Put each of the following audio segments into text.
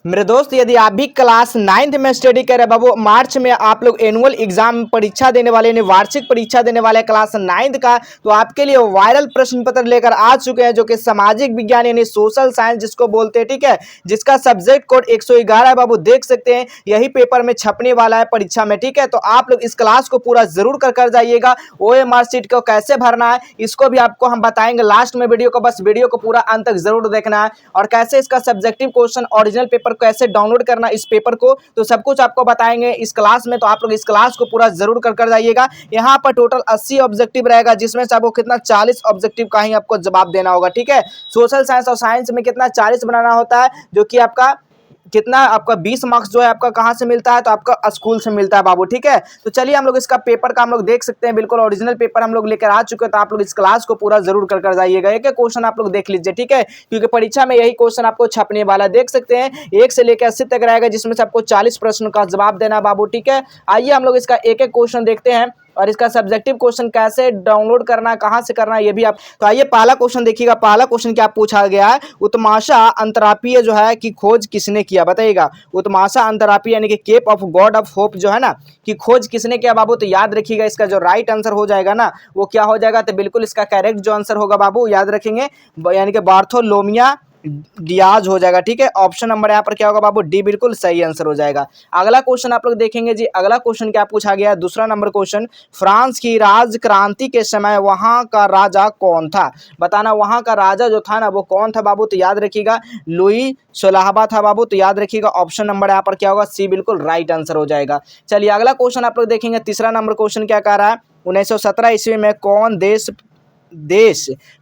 मेरे दोस्त, यदि आप भी क्लास 9th में स्टडी कर रहे हैं बाबू, मार्च में आप लोग एनुअल एग्जाम परीक्षा देने वाले यानी वार्षिक परीक्षा देने वाले क्लास 9th का, तो आपके लिए वायरल प्रश्न पत्र लेकर आ चुके हैं जो कि सामाजिक विज्ञान यानी सोशल साइंस जिसको बोलते हैं, ठीक है, जिसका सब्जेक्ट कोड 111 है बाबू। देख सकते हैं यही पेपर में छपने वाला है परीक्षा में, ठीक है। तो आप लोग इस क्लास को पूरा जरूर कर जाइएगा। ओएमआर सीट को कैसे भरना है इसको भी आपको हम बताएंगे लास्ट में वीडियो को, बस वीडियो को पूरा अंत तक जरूर देखना है। और कैसे इसका सब्जेक्टिव क्वेश्चन ओरिजिनल पेपर कैसे डाउनलोड करना इस पेपर को, तो सब कुछ आपको बताएंगे इस क्लास में। तो आप लोग इस क्लास को पूरा जरूर कर जाइएगा। यहाँ पर टोटल 80 ऑब्जेक्टिव रहेगा, जिसमें से आपको कितना 40 ऑब्जेक्टिव का ही आपको जवाब देना होगा, ठीक है। सोशल साइंस और साइंस में कितना 40 बनाना होता है, जो कि आपका कितना आपका 20 मार्क्स जो है आपका कहाँ से मिलता है, तो आपका स्कूल से मिलता है बाबू, ठीक है। तो चलिए हम लोग इसका पेपर का हम लोग देख सकते हैं, बिल्कुल ओरिजिनल पेपर हम लोग लेकर आ चुके हैं। तो आप लोग इस क्लास को पूरा जरूर कर जाइएगा। एक एक क्वेश्चन आप लोग देख लीजिए, ठीक है, क्योंकि परीक्षा में यही क्वेश्चन आपको छपने वाला है। देख सकते हैं 1 से लेकर 80 तक रहेगा, जिसमें से आपको 40 प्रश्न का जवाब देना बाबू, ठीक है। आइए हम लोग इसका एक एक क्वेश्चन देखते हैं और इसका सब्जेक्टिव क्वेश्चन कैसे डाउनलोड करना है, कहां से करना है, ये भी आप। तो आइए पहला क्वेश्चन देखिएगा। पहला क्वेश्चन क्या पूछा गया है, उत्तमाशा अंतरापीय जो है की खोज किसने किया, बताइएगा। उत्तमाशा अंतरापीय यानी कि Cape of God of Hope जो है ना, कि खोज किसने किया बाबू। तो याद रखिएगा इसका जो राइट आंसर हो जाएगा ना, वो क्या हो जाएगा, तो बिल्कुल इसका करेक्ट जो आंसर होगा बाबू, याद रखेंगे, यानी कि बार्थोलोमिया डियाज हो जाएगा, ठीक है। ऑप्शन नंबर यहाँ पर क्या होगा बाबू, डी बिल्कुल सही आंसर हो जाएगा। अगला क्वेश्चन आप लोग देखेंगे जी। अगला क्वेश्चन क्या पूछा गया है, दूसरा नंबर क्वेश्चन, फ्रांस की राज क्रांति के समय वहां का राजा कौन था, बताना। वहां का राजा जो था ना वो कौन था बाबू, तो याद रखिएगा लुई 16वां था बाबू। तो याद रखिएगा ऑप्शन नंबर यहाँ पर क्या होगा, सी बिल्कुल राइट आंसर हो जाएगा। चलिए अगला क्वेश्चन आप लोग देखेंगे। तीसरा नंबर क्वेश्चन क्या कह रहा है, 1917 ईस्वी में कौन देश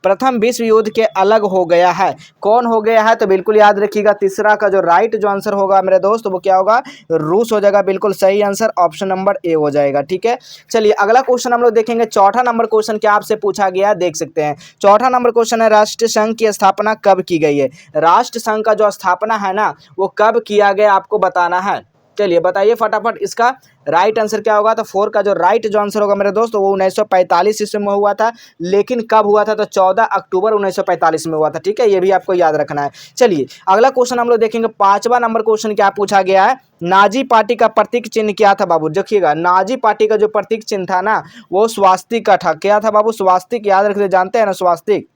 प्रथम विश्व युद्ध के अलग हो गया है, कौन हो गया है। तो बिल्कुल याद रखिएगा तीसरा का जो राइट जो आंसर होगा मेरे दोस्त, वो क्या होगा, रूस हो जाएगा, बिल्कुल सही आंसर ऑप्शन नंबर ए हो जाएगा, ठीक है। चलिए अगला क्वेश्चन हम लोग देखेंगे। चौथा नंबर क्वेश्चन क्या आपसे पूछा गया है, देख सकते हैं। चौथा नंबर क्वेश्चन है, राष्ट्र संघ की स्थापना कब की गई है। राष्ट्र संघ का जो स्थापना है ना, वो कब किया गया आपको बताना है। चलिए बताइए फटाफट इसका राइट आंसर क्या होगा। तो 4 का जो राइट जो आंसर होगा मेरे दोस्त, वो 1945 ईस्वी में हुआ था। लेकिन कब हुआ था, तो 14 अक्टूबर 1945 में हुआ था, ठीक है, ये भी आपको याद रखना है। चलिए अगला क्वेश्चन हम लोग देखेंगे। 5वां नंबर क्वेश्चन क्या पूछा गया है, नाजी पार्टी का प्रतीक चिन्ह क्या था बाबू। देखिएगा नाजी पार्टी का जो प्रतीक चिन्ह था ना, वो स्वास्तिक का था। क्या था बाबू, स्वास्तिक, याद रखते, जानते हैं ना स्वास्तिक,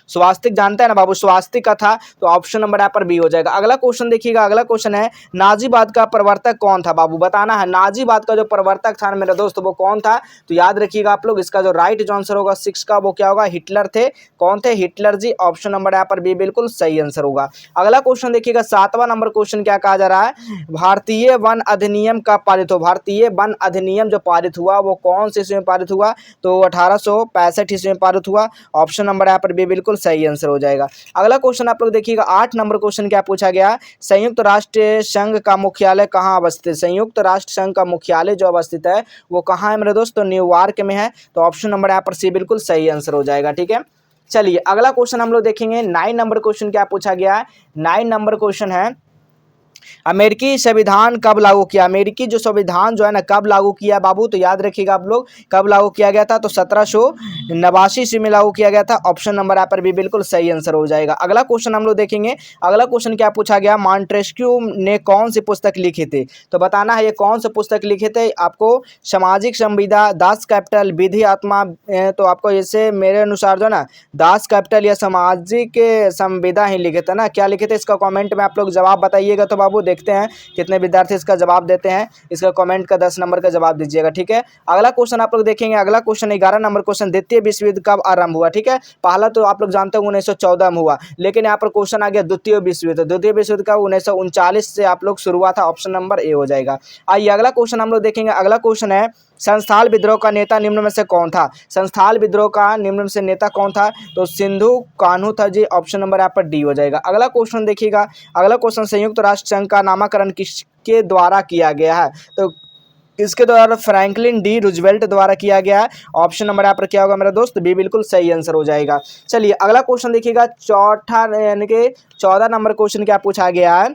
स्वास्तिक जानते हैं ना बाबू, स्वास्तिक का था। तो ऑप्शन नंबर यहाँ पर बी हो जाएगा। अगला क्वेश्चन देखिएगा। अगला क्वेश्चन है, नाजीवाद का प्रवर्तक कौन था बाबू, बताना है। नाजीवाद का जो प्रवर्तक था मेरे दोस्त, वो कौन था। तो याद रखिएगा आप लोग, इसका जो राइट जो आंसर होगा 6 का, वो क्या होगा, हिटलर थे। कौन थे, हिटलर जी। ऑप्शन नंबर यहाँ पर बी बिल्कुल सही आंसर होगा। अगला क्वेश्चन देखिएगा। 7वां नंबर क्वेश्चन क्या कहा जा रहा है, भारतीय वन अधिनियम का पारित हो। भारतीय वन अधिनियम जो पारित हुआ वो कौन से ईस्वी में पारित हुआ, तो 1865 ईस्वी में पारित हुआ। ऑप्शन नंबर यहाँ पर बी बिल्कुल सही आंसर हो जाएगा। अगला क्वेश्चन आप लोग देखिएगा। 8 नंबर क्वेश्चन क्या पूछा गया, संयुक्त राष्ट्र संघ का मुख्यालय कहाँ अवस्थित है। संयुक्त राष्ट्र संघ का मुख्यालय जो अवस्थित है वो कहाँ है मेरे दोस्त, तो न्यूयॉर्क में है। तो ऑप्शन नंबर यहाँ पर सी बिल्कुल सही आंसर हो जाएगा, ठीक है। चलिए अगला क्वेश्चन हम लोग देखेंगे। 9 नंबर क्वेश्चन क्या पूछा गया है। 9 नंबर क्वेश्चन है, अमेरिकी संविधान कब लागू किया। अमेरिकी जो संविधान जो है ना, कब लागू किया बाबू। तो याद रखिएगा आप लोग, कब लागू किया गया था, तो 1789 ईस्वी में लागू किया गया था। ऑप्शन नंबर यहाँ पर भी बिल्कुल सही आंसर हो जाएगा। अगला क्वेश्चन हम लोग देखेंगे। अगला क्वेश्चन क्या पूछा गया, मॉन्टेस्क्यू ने कौन सी पुस्तक लिखी थी। तो बताना है ये कौन सी पुस्तक लिखे थे आपको। सामाजिक संविदा, दास कैपिटल, विधि आत्मा। तो आपको जैसे मेरे अनुसार जो है ना, दास कैपिटल या सामाजिक संविदा ही लिखे थे ना, क्या लिखे थे, इसका कॉमेंट में आप लोग जवाब बताइएगा। तो बाबू देखते हैं कितने विद्यार्थी इसका जवाब देते हैं। इसका कमेंट का 10 नंबर का जवाब दीजिएगा, ठीक है। अगला क्वेश्चन आप लोग देखेंगे। अगला क्वेश्चन 11 नंबर क्वेश्चन, द्वितीय विश्व युद्ध कब आरंभ हुआ। ठीक है, पहला तो आप लोग जानते हो 1914 में हुआ, लेकिन यहाँ पर क्वेश्चन आ गया द्वितीय विश्व युद्ध। द्वितीय विश्व युद्ध का 1939 से आप लोग शुरू हुआ था। ऑप्शन नंबर ए हो जाएगा। आइए अगला क्वेश्चन हम लोग देखेंगे। अगला क्वेश्चन है, संस्थाल विद्रोह का नेता निम्न में से कौन था। संस्थाल विद्रोह का निम्न में से नेता कौन था, तो सिंधु कान्हू था जी। ऑप्शन नंबर यहाँ पर डी हो जाएगा। अगला क्वेश्चन देखिएगा। अगला क्वेश्चन, संयुक्त राष्ट्र संघ का नामकरण किसके द्वारा किया गया है, तो इसके द्वारा फ्रैंकलिन डी रूजवेल्ट द्वारा किया गया है। ऑप्शन नंबर यहाँ पर क्या होगा मेरा दोस्त, बी बिल्कुल सही आंसर हो जाएगा। चलिए अगला क्वेश्चन देखिएगा। चौथा यानी कि 14 नंबर क्वेश्चन क्या पूछा गया है,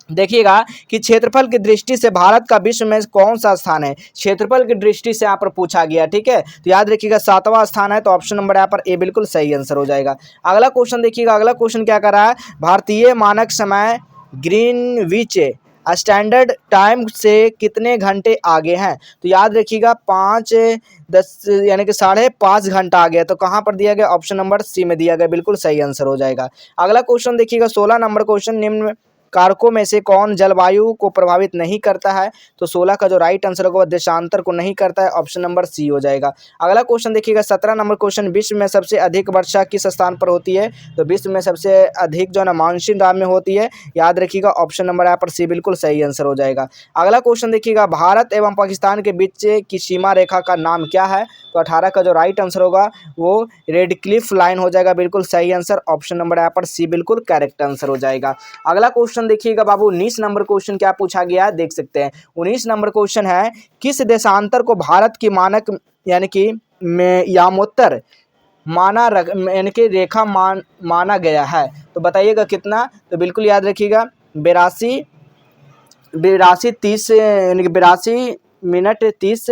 देखिएगा कि क्षेत्रफल की दृष्टि से भारत का विश्व में कौन सा स्थान है। क्षेत्रफल की दृष्टि से यहाँ पर पूछा गया, ठीक है, तो याद रखिएगा 7वां स्थान है। तो ऑप्शन नंबर यहाँ पर ए बिल्कुल सही आंसर हो जाएगा। अगला क्वेश्चन देखिएगा। अगला क्वेश्चन क्या कर रहा है, भारतीय मानक समय ग्रीनविच स्टैंडर्ड टाइम से कितने घंटे आगे हैं? तो याद रखिएगा 5-10 यानी कि 5.5 घंटा आगे है। तो कहाँ पर दिया गया? ऑप्शन नंबर सी में दिया गया, बिल्कुल सही आंसर हो जाएगा। अगला क्वेश्चन देखिएगा 16 नंबर क्वेश्चन, निम्न कारकों में से कौन जलवायु को प्रभावित नहीं करता है? तो 16 का जो राइट आंसर होगा देशांतर को नहीं करता है, ऑप्शन नंबर सी हो जाएगा। अगला क्वेश्चन देखिएगा 17 नंबर क्वेश्चन, विश्व में सबसे अधिक वर्षा किस स्थान पर होती है? तो विश्व में सबसे अधिक जो है ना मानसून राम में होती है, याद रखिएगा ऑप्शन नंबर यहाँ पर सी बिल्कुल सही आंसर हो जाएगा। अगला क्वेश्चन देखिएगा भारत एवं पाकिस्तान के बीच की सीमा रेखा का नाम क्या है? तो 18 का जो राइट आंसर होगा वो रेड क्लिफ लाइन हो जाएगा, बिल्कुल सही आंसर, ऑप्शन नंबर यहाँ पर सी बिल्कुल करेक्ट आंसर हो जाएगा। अगला क्वेश्चन देखिएगा बाबू 19 नंबर क्वेश्चन क्या पूछा गया है देख सकते हैं। 19 नंबर क्वेश्चन है, किस देशांतर को भारत की मानक यानी कि यामोत्तर यानी कि रेखा माना गया है? तो बताइएगा कितना? तो बिल्कुल याद रखिएगा 82 यानी कि 82 मिनट 30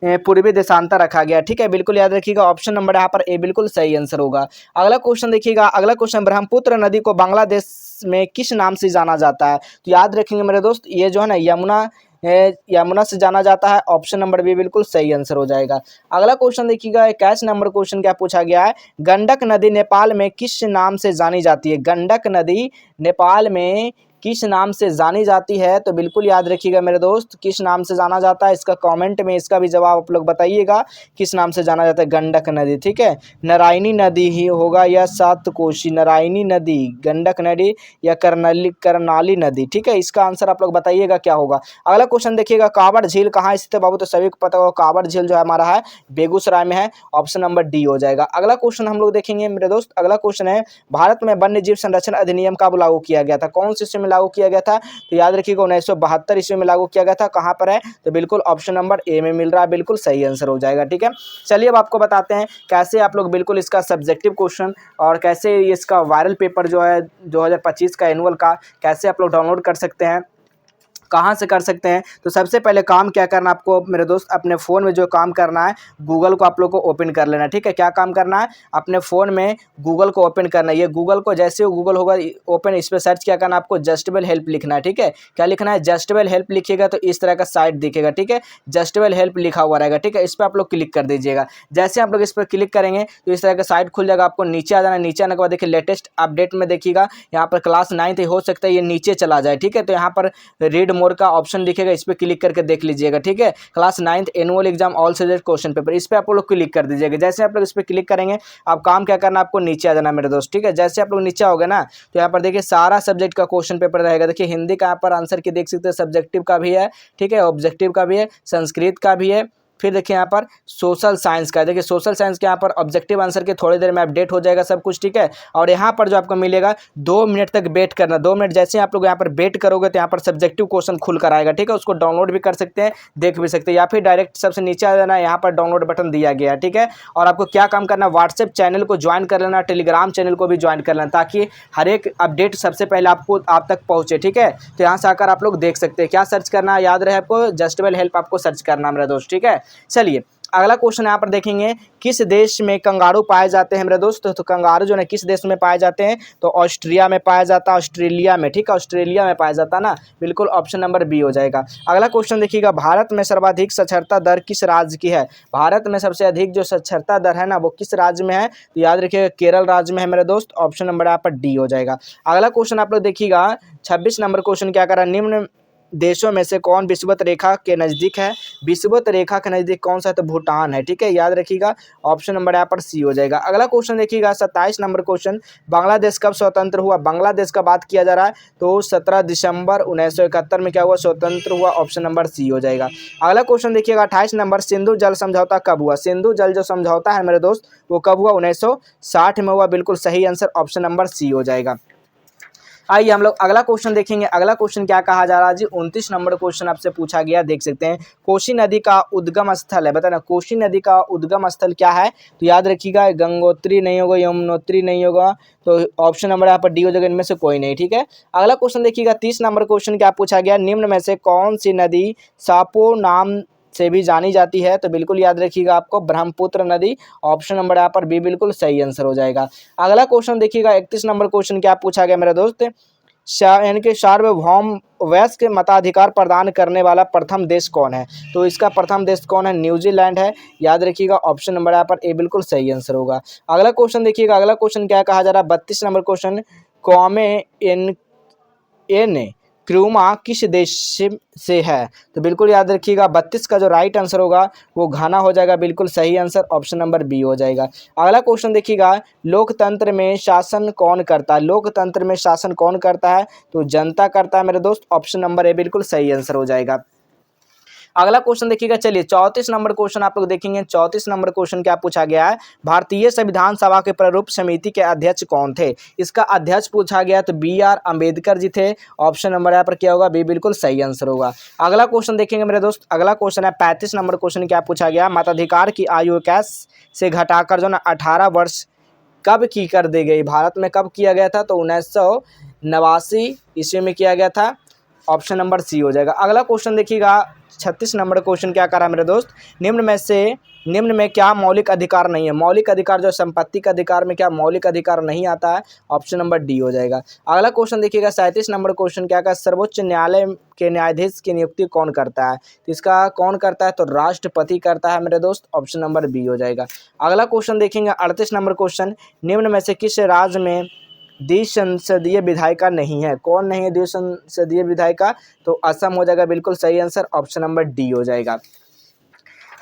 पूर्वी देशांतर रखा गया, ठीक है, बिल्कुल याद रखिएगा ऑप्शन नंबर यहाँ पर ए बिल्कुल सही आंसर होगा। अगला क्वेश्चन देखिएगा, अगला क्वेश्चन ब्रह्मपुत्र नदी को बांग्लादेश में किस नाम से जाना जाता है? तो याद रखेंगे मेरे दोस्त, ये जो है ना यमुना से जाना जाता है, ऑप्शन नंबर बी बिल्कुल सही आंसर हो जाएगा। अगला क्वेश्चन देखिएगा 21 नंबर क्वेश्चन क्या पूछा गया है, गंडक नदी नेपाल में किस नाम से जानी जाती है? गंडक नदी नेपाल में किस नाम से जानी जाती है? तो बिल्कुल याद रखिएगा मेरे दोस्त, किस नाम से जाना जाता है, इसका कमेंट में इसका भी जवाब आप लोग बताइएगा, किस नाम से जाना जाता है गंडक नदी, ठीक है, नारायणी नदी ही होगा या सातकोशी, नारायणी नदी, गंडक नदी या करनाली नदी, ठीक है, इसका आंसर आप लोग बताइएगा क्या होगा। अगला क्वेश्चन देखिएगा, कांवड़ झील कहाँ स्थित है बाबू? तो सभी को पता होगा कांवड़ झील जो है हमारा है बेगूसराय में है, ऑप्शन नंबर डी हो जाएगा। अगला क्वेश्चन हम लोग देखेंगे मेरे दोस्त, अगला क्वेश्चन है, भारत में वन्य जीव संरक्षण अधिनियम कब लागू किया गया था? कौन से लागू किया गया था? तो याद रखिएगा 1972 ईस्वी में लागू किया गया था। कहां पर है? तो बिल्कुल ऑप्शन नंबर ए में मिल रहा है, बिल्कुल सही आंसर हो जाएगा, ठीक है। चलिए अब आपको बताते हैं कैसे आप लोग बिल्कुल इसका सब्जेक्टिव क्वेश्चन और कैसे इसका वायरल पेपर जो है 2025 का एनुअल का कैसे आप लोग डाउनलोड कर सकते हैं, कहाँ से कर सकते हैं। तो सबसे पहले काम क्या करना आपको मेरे दोस्त, अपने फ़ोन में जो काम करना है गूगल को आप लोग को ओपन कर लेना, ठीक है। क्या काम करना है? अपने फ़ोन में गूगल को ओपन करना है। ये गूगल को जैसे ही गूगल होगा ओपन, इस पर सर्च क्या करना है आपको, जस्टेबल हेल्प लिखना है, ठीक है। क्या लिखना है? जस्टेबल हेल्प लिखिएगा तो इस तरह का साइट दिखेगा, ठीक है, जस्टेबल हेल्प लिखा हुआ रहेगा, ठीक है। इस पर आप लोग क्लिक कर दीजिएगा। जैसे आप लोग इस पर क्लिक करेंगे तो इस तरह का साइट खुल जाएगा। आपको नीचे आ जाना, नीचे आने के बाद देखिए लेटेस्ट अपडेट में देखिएगा यहाँ पर क्लास 9 हो सकता है ये नीचे चला जाए, ठीक है। तो यहाँ पर रीड मोर का ऑप्शन दिखेगा, इस पर क्लिक करके देख लीजिएगा, ठीक है। Class 9 annual exam all subject question paper, इस पर आप लोग क्लिक कर दीजिएगा। जैसे आप लोग इस पर क्लिक करेंगे आप काम क्या करना, आपको नीचे आ जाना मेरे दोस्त, ठीक है। जैसे आप लोग नीचे आओगे ना तो यहाँ पर देखिए सारा सब्जेक्ट का क्वेश्चन पेपर रहेगा। देखिए हिंदी का यहाँ पर आंसर की देख सकते हैं, सब्जेक्टिव का भी है, ठीक है, ऑब्जेक्टिव का भी है, संस्कृत का भी है, फिर देखिए यहाँ पर सोशल साइंस का, देखिए सोशल साइंस के यहाँ पर ऑब्जेक्टिव आंसर के थोड़ी देर में अपडेट हो जाएगा सब कुछ, ठीक है। और यहाँ पर जो आपको मिलेगा 2 मिनट तक वेट करना, 2 मिनट जैसे आप लोग यहाँ पर वेट करोगे तो यहाँ पर सब्जेक्टिव क्वेश्चन खुल कर आएगा, ठीक है। उसको डाउनलोड भी कर सकते हैं, देख भी सकते हैं, या फिर डायरेक्ट सबसे नीचे आ जाना, यहाँ पर डाउनलोड बटन दिया गया है, ठीक है। और आपको क्या काम करना है, व्हाट्सएप चैनल को ज्वाइन कर लेना, टेलीग्राम चैनल को भी ज्वाइन कर लेना, ताकि हर एक अपडेट सबसे पहले आप तक पहुँचे, ठीक है। तो यहाँ से आकर आप लोग देख सकते हैं। क्या सर्च करना है याद रहे आपको, जस्टेबल हेल्प आपको सर्च करना मेरा दोस्त, ठीक है। चलिए अगला क्वेश्चन यहाँ पर देखेंगे, किस देश में कंगारू पाए जाते हैं मेरे दोस्त? तो कंगारू जो है किस देश में पाए जाते हैं? तो ऑस्ट्रिया में पाया जाता है, ऑस्ट्रेलिया में, ठीक है, ऑस्ट्रेलिया में पाया जाता है ना, बिल्कुल ऑप्शन नंबर बी हो जाएगा। अगला क्वेश्चन देखिएगा, भारत में सर्वाधिक साक्षरता दर किस राज्य की है? भारत में सबसे अधिक जो साक्षरता दर है ना वो किस राज्य में है? तो याद रखिएगा केरल राज्य में है मेरे दोस्त, ऑप्शन नंबर यहाँ पर डी हो जाएगा। अगला क्वेश्चन आप लोग देखिएगा 26 नंबर क्वेश्चन क्या कर रहा है, निम्न देशों में से कौन विषुवत रेखा के नज़दीक है? विषुवत रेखा के नज़दीक कौन सा है? तो भूटान है, ठीक है, याद रखिएगा ऑप्शन नंबर यहाँ पर सी हो जाएगा। अगला क्वेश्चन देखिएगा 27 नंबर क्वेश्चन, बांग्लादेश कब स्वतंत्र हुआ? बांग्लादेश का बात किया जा रहा है तो 17 दिसंबर 1971 में क्या हुआ? स्वतंत्र हुआ, ऑप्शन नंबर सी हो जाएगा। अगला क्वेश्चन देखिएगा 28 नंबर, सिंधु जल समझौता कब हुआ? सिंधु जल जो समझौता है मेरे दोस्त वो कब हुआ? 1960 में हुआ, बिल्कुल सही आंसर, ऑप्शन नंबर सी हो जाएगा। आइए हम लोग अगला क्वेश्चन देखेंगे। अगला क्वेश्चन क्या कहा जा रहा है जी, 29 नंबर क्वेश्चन आपसे पूछा गया, देख सकते हैं, कोसी नदी का उद्गम स्थल है, बताना कोसी नदी का उद्गम स्थल क्या है? तो याद रखिएगा गंगोत्री नहीं होगा, यमुनोत्री नहीं होगा, तो ऑप्शन नंबर यहाँ पर डी हो जाएगा, इनमें से कोई नहीं, ठीक है। अगला क्वेश्चन देखिएगा 30 नंबर क्वेश्चन क्या पूछा गया, निम्न में से कौन सी नदी सापो नाम से भी जानी जाती है? तो बिल्कुल याद रखिएगा आपको ब्रह्मपुत्र नदी, ऑप्शन नंबर यहाँ पर बी बिल्कुल सही आंसर हो जाएगा। अगला क्वेश्चन देखिएगा 31 नंबर क्वेश्चन क्या पूछा गया मेरा दोस्त, यानी कि सार्वभौम वयस्क मताधिकार प्रदान करने वाला प्रथम देश कौन है? तो इसका प्रथम देश कौन है? न्यूजीलैंड है। याद रखिएगा ऑप्शन नंबर यहाँ पर ए बिल्कुल सही आंसर होगा। अगला क्वेश्चन देखिएगा, अगला क्वेश्चन क्या कहा जा रहा है? 32 नंबर क्वेश्चन, क्वामे एन क्रूमा किस देश से है? तो बिल्कुल याद रखिएगा 32 का जो राइट आंसर होगा वो घाना हो जाएगा, बिल्कुल सही आंसर ऑप्शन नंबर बी हो जाएगा। अगला क्वेश्चन देखिएगा, लोकतंत्र में शासन कौन करता है? लोकतंत्र में शासन कौन करता है? तो जनता करता है मेरे दोस्त, ऑप्शन नंबर ए बिल्कुल सही आंसर हो जाएगा। अगला क्वेश्चन देखिएगा, चलिए 34 नंबर क्वेश्चन आप लोग देखेंगे। 34 नंबर क्वेश्चन क्या पूछा गया है? भारतीय संविधान सभा के प्रारूप समिति के अध्यक्ष कौन थे? इसका अध्यक्ष पूछा गया तो BR अम्बेडकर जी थे। ऑप्शन नंबर यहाँ पर क्या होगा? बी बिल्कुल सही आंसर होगा। अगला क्वेश्चन देखेंगे मेरे दोस्त, अगला क्वेश्चन है 35 नंबर क्वेश्चन क्या पूछा गया? मताधिकार की आयु 21 से घटाकर जो ना 18 वर्ष कब की कर दी गई? भारत में कब किया गया था? तो 1989 ईस्वी में किया गया था, ऑप्शन नंबर सी हो जाएगा। अगला क्वेश्चन देखिएगा 36 नंबर क्वेश्चन क्या करा मेरे दोस्त? निम्न में क्या मौलिक अधिकार नहीं है? मौलिक अधिकार जो संपत्ति का अधिकार में क्या मौलिक अधिकार नहीं आता है? ऑप्शन नंबर डी हो जाएगा। अगला क्वेश्चन देखिएगा 37 नंबर क्वेश्चन क्या कहा? सर्वोच्च न्यायालय के न्यायाधीश की नियुक्ति कौन करता है? तो इसका कौन करता है? तो राष्ट्रपति करता है मेरे दोस्त, ऑप्शन नंबर बी हो जाएगा। अगला क्वेश्चन देखेंगे 38 नंबर क्वेश्चन, निम्न में से किस राज्य में द्विसंसदीय विधायिका नहीं है? कौन नहीं है द्विसंसदीय विधायिका? तो असम हो जाएगा, बिल्कुल सही आंसर ऑप्शन नंबर डी हो जाएगा।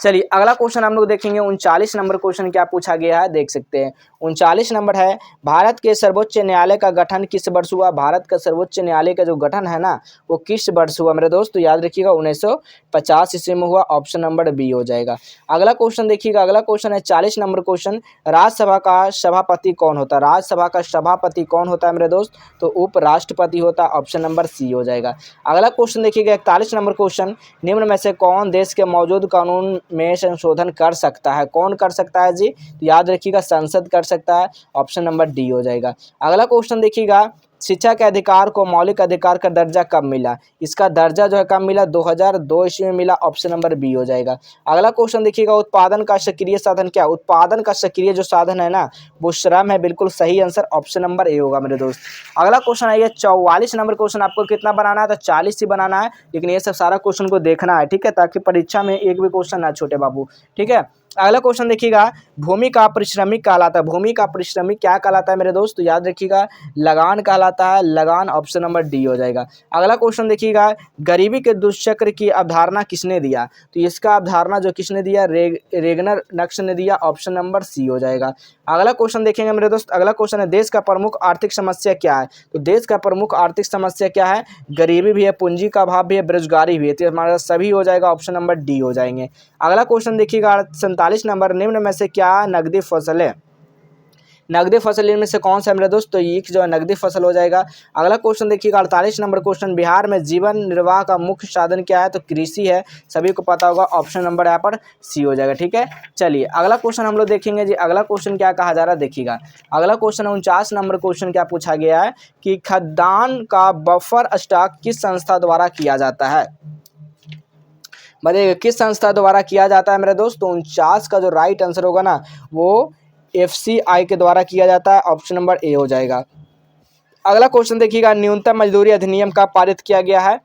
चलिए अगला क्वेश्चन हम लोग देखेंगे 39 नंबर क्वेश्चन क्या पूछा गया है, देख सकते हैं। 39 नंबर है, भारत के सर्वोच्च न्यायालय का गठन किस वर्ष हुआ? भारत का सर्वोच्च न्यायालय का जो गठन है ना वो किस वर्ष हुआ मेरे दोस्त? तो याद रखिएगा 1950 ईस्वी में हुआ, ऑप्शन नंबर बी हो जाएगा। अगला क्वेश्चन देखिएगा, अगला क्वेश्चन है 40 नंबर क्वेश्चन, राज्यसभा का सभापति कौन होता है? राज्यसभा का सभापति कौन होता है मेरे दोस्त? तो उपराष्ट्रपति होता है, ऑप्शन नंबर सी हो जाएगा। अगला क्वेश्चन देखिएगा 41 नंबर क्वेश्चन, निम्न में से कौन देश के मौजूद कानून में संशोधन कर सकता है? कौन कर सकता है जी? तो याद रखिएगा संसद कर सकता है, ऑप्शन नंबर डी हो जाएगा। अगला क्वेश्चन देखिएगा, शिक्षा के अधिकार को मौलिक अधिकार का दर्जा कब मिला? इसका दर्जा जो है कब मिला? 2002 ईस्वी में मिला, ऑप्शन नंबर बी हो जाएगा। अगला क्वेश्चन देखिएगा, उत्पादन का सक्रिय साधन क्या? उत्पादन का सक्रिय जो साधन है ना वो श्रम है, बिल्कुल सही आंसर ऑप्शन नंबर ए होगा मेरे दोस्त। अगला क्वेश्चन है ये 44 नंबर क्वेश्चन, आपको कितना बनाना है? तो 40 ही बनाना है, लेकिन ये सब सारा क्वेश्चन को देखना है, ठीक है, ताकि परीक्षा में एक भी क्वेश्चन ना छूटे बाबू, ठीक है। अगला क्वेश्चन देखिएगा, भूमि का पारिश्रमिक कहलाता है? भूमि का पारिश्रमिक क्या कहलाता है मेरे दोस्त? तो याद रखिएगा लगान कहलाता है, लगान ऑप्शन नंबर डी हो जाएगा। अगला क्वेश्चन देखिएगा, गरीबी के दुष्चक्र की अवधारणा किसने दिया? तो इसका अवधारणा जो किसने दिया? रेगनर नक्श ने दिया, ऑप्शन नंबर सी हो जाएगा। अगला क्वेश्चन देखेंगे मेरे दोस्त, अगला क्वेश्चन है, देश का प्रमुख आर्थिक समस्या क्या है? तो देश का प्रमुख आर्थिक समस्या क्या है? गरीबी भी है, पूंजी का अभाव भी है, बेरोजगारी भी है, तो हमारा सभी हो जाएगा, ऑप्शन नंबर डी हो जाएंगे। अगला क्वेश्चन देखिएगा 47 नंबर, निम्न में से क्या नकदी फसल है? नकदी फसल इनमें से कौन सा है मेरे दोस्त? तो ये जो है नकदी फसल हो जाएगा। अगला क्वेश्चन देखिएगा 48 नंबर क्वेश्चन, बिहार में जीवन निर्वाह का मुख्य साधन क्या है? तो कृषि है, सभी को पता होगा, ऑप्शन नंबर यहाँ पर सी हो जाएगा, ठीक है। चलिए अगला क्वेश्चन हम लोग देखेंगे जी, अगला क्वेश्चन क्या कहा जा रहा है देखिएगा। अगला क्वेश्चन 49 नंबर क्वेश्चन क्या पूछा गया है कि खाद्यान्न का बफर स्टॉक किस संस्था द्वारा किया जाता है? बताइए किस संस्था द्वारा किया जाता है मेरे दोस्त? तो 49 का जो राइट आंसर होगा ना वो FCI के द्वारा किया जाता है, ऑप्शन नंबर ए हो जाएगा। अगला क्वेश्चन देखिएगा, न्यूनतम मजदूरी अधिनियम का पारित किया गया है?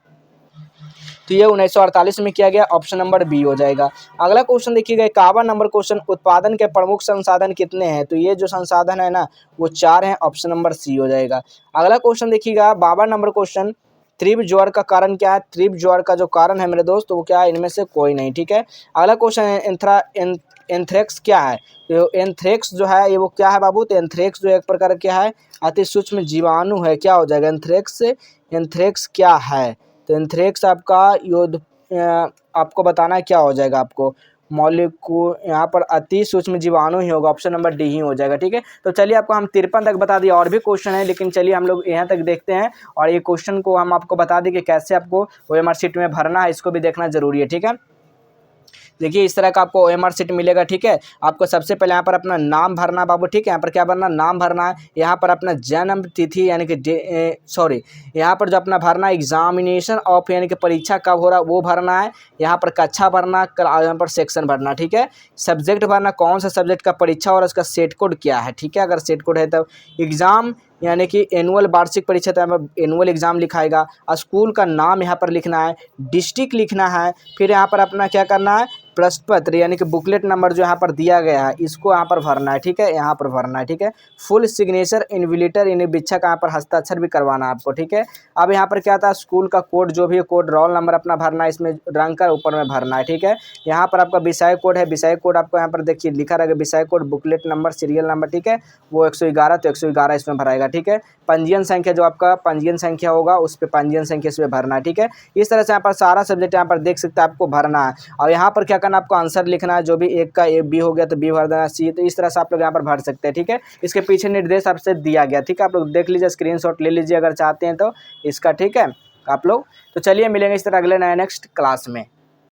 तो ये 1948 में किया गया, ऑप्शन नंबर बी हो जाएगा। अगला क्वेश्चन देखिएगा 51 नंबर क्वेश्चन, उत्पादन के प्रमुख संसाधन कितने हैं? तो ये जो संसाधन है ना वो 4 हैं, ऑप्शन नंबर सी हो जाएगा। अगला क्वेश्चन देखिएगा 52 नंबर क्वेश्चन, तीव्र ज्वर का कारण क्या है? तीव्र ज्वर का जो कारण है मेरे दोस्त तो वो क्या है? इनमें से कोई नहीं, ठीक है। अगला क्वेश्चन है एंथ्रेक्स क्या है? तो एंथ्रेक्स जो है ये वो क्या है बाबू? तो एंथ्रेक्स जो एक प्रकार क्या है? अति सूक्ष्म जीवाणु है, क्या हो जाएगा? एंथ्रेक्स क्या है? तो एंथ्रेक्स आपका आपको बताना है क्या हो जाएगा आपको? मॉलिक्यूल यहाँ पर अति सूक्ष्म जीवाणु ही होगा, ऑप्शन नंबर डी ही हो जाएगा, ठीक है। तो चलिए आपको हम 53 तक बता दिए, और भी क्वेश्चन है लेकिन चलिए हम लोग यहाँ तक देखते हैं, और ये क्वेश्चन को हम आपको बता दें कि कैसे आपको OMR शीट में भरना है, इसको भी देखना जरूरी है, ठीक है। देखिए इस तरह का आपको OMR शीट मिलेगा, ठीक है। आपको सबसे पहले यहाँ पर अपना नाम भरना बाबू, ठीक है। यहाँ पर क्या भरना? नाम भरना है। यहाँ पर अपना जन्म तिथि यानी कि यहाँ पर जो अपना भरना एग्जामिनेशन ऑफ यानी कि परीक्षा कब हो रहा है वो भरना है। यहाँ पर कक्षा भरना, यहाँ पर सेक्शन भरना, ठीक है। सब्जेक्ट भरना, कौन सा सब्जेक्ट का परीक्षा हो रहा है, उसका सेट कोड क्या है, ठीक है। अगर सेट कोड है तो एग्जाम यानी कि एनुअल वार्षिक परीक्षा, तो यहाँ पर एनुअल एग्जाम लिखाएगा। स्कूल का नाम यहाँ पर लिखना है, डिस्ट्रिक्ट लिखना है, फिर यहाँ पर अपना क्या करना है, प्रश्न पत्र यानी कि बुकलेट नंबर जो यहाँ पर दिया गया है इसको यहाँ पर भरना है, ठीक है, यहाँ पर भरना है, ठीक है। फुल सिग्नेचर इन्विलेटर यानी भिक्षक यहाँ पर हस्ताक्षर भी करवाना है आपको, ठीक है। अब यहाँ पर क्या था, स्कूल का कोड जो भी है, कोड रोल नंबर अपना भरना है, इसमें रंग कर ऊपर में भरना है, ठीक है। यहाँ पर आपका विषय कोड है, विषय कोड आपको यहाँ पर देखिए लिखा रहेगा, विषय code, booklet number, serial number, ठीक है, वो 111, तो 111 इसमें भराएगा, ठीक है। पंजीयन संख्या जो आपका पंजीयन संख्या होगा उस पर पंजीयन संख्या इसमें भरना है, ठीक है। इस तरह से यहाँ पर सारा सब्जेक्ट यहाँ पर देख सकते हैं आपको भरना है। और यहाँ पर क्या करना, आपको आंसर लिखना है, जो भी एक का ए बी हो गया तो बी भर देना, सी, तो इस तरह से आप लोग यहाँ पर भर सकते हैं, ठीक है। इसके पीछे निर्देश आपसे दिया गया, ठीक है, आप लोग देख लीजिए, स्क्रीनशॉट ले लीजिए अगर चाहते हैं तो इसका, ठीक है आप लोग। तो चलिए मिलेंगे इस तरह अगले नए नेक्स्ट क्लास में।